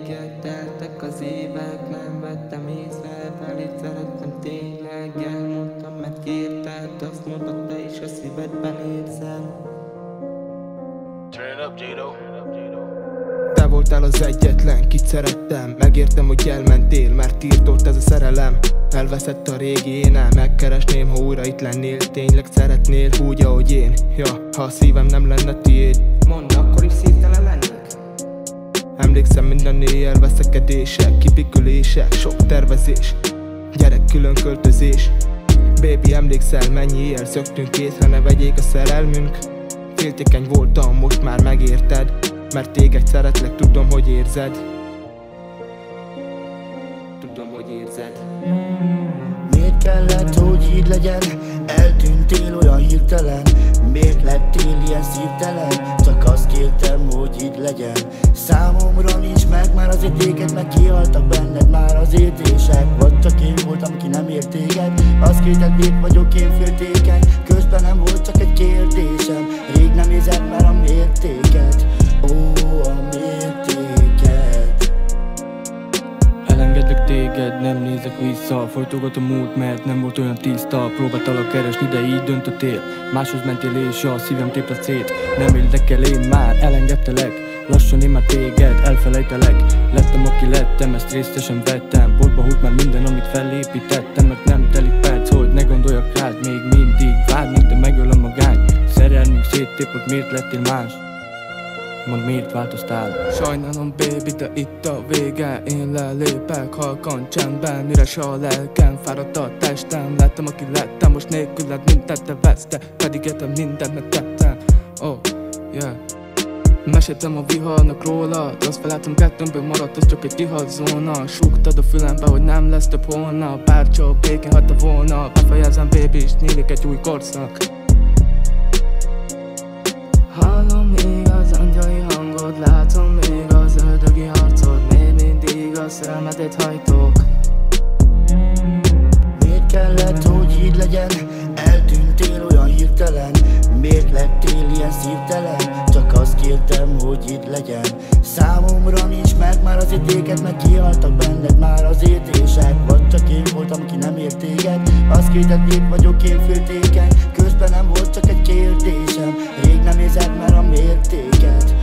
Téged teltek az évek, nem vettem észre, veled szerettem tényleg. Elmondtam, mert kérted, azt mondtad te is a szívedben érzed. Turn it up, Jado. Te voltál az egyetlen, kit szerettem. Megértem, hogy elmentél, mert írtott ez a szerelem. Elveszett a régi énem, megkeresném, ha újra itt lennél. Tényleg szeretnél, úgy ahogy én. Ja, ha a szívem nem lenne tiéd. Mondd, akkor is szívtelen lennék. Emlékszem minden éjjel, veszekedések, kipikülések, sok tervezés, gyerek külön költözés. Baby, emlékszel, mennyi éjjel szöktünk észre, ne vegyék a szerelmünk. Féltékeny voltam, most már megérted, mert téged szeretlek, tudom, hogy érzed. Tudom, hogy érzed. Miért kellett, hogy így legyen? Eltűntél olyan hirtelen. Miért lettél ilyen szívtelen? Csak azt kértem, hogy így legyen. Számomra nincs meg már az téged, meg kihaltak benned már az érzések. Vagy csak én voltam, aki nem ért téged. Azt kérted, miért vagyok én féltékeny? Közben nem volt csak egy kérdésem. Rég nem érzed már a mértéket. Ó, a mértéket. Elengedlek téged, nem nézek vissza. Folytogat a múlt, mert nem volt olyan tiszta. Próbáltalak keresni, de így döntöttél. Máshoz mentél és a szívem tépte szét. Nem érdekel, én már elengedtelek. Lassan én már téged elfelejtelek. Lettem, aki lettem, ezt részesen vettem. Boltba hult már minden, amit felépítettem. Mert nem telik perc, hogy ne gondoljak rád. Még mindig várd, mint te megöl a magány. Szerelmünk széttépott, miért lettél más? Mondd, miért változtál? Sajnálom baby, de itt a vége. Én lelépek halkan csendben. Üres a lelkem, fáradt a testem. Lettem, aki lettem, most nélküled mindent te veszte. Pedig értem mindent megtettem. Oh, yeah. Meséltem a viharnak rólad, azt felálltam kettőmből maradt, az csak egy ihatzóna. Súgtad a fülembe, hogy nem lesz több holnap. Bárcsak békén hagyta volna. Befejezem baby, és nyílik egy új korszak. Hallom még az angyali hangod, látom még az ördögi harcod. Még mindig a szerelmedet hajtok. Miért kellett, hogy így legyen? Eltűntél olyan hirtelen. Miért lettél ilyen szívtelen? Csak azt kértem, hogy így legyen. Számomra nincs meg már az téged, meg kihaltak benned már az érzések. Vagy csak én voltam, aki nem ért téged. Azt kérted, miért vagyok én féltékeny? Közben nem volt csak egy kérdésem. Rég nem érzed már a mértéket.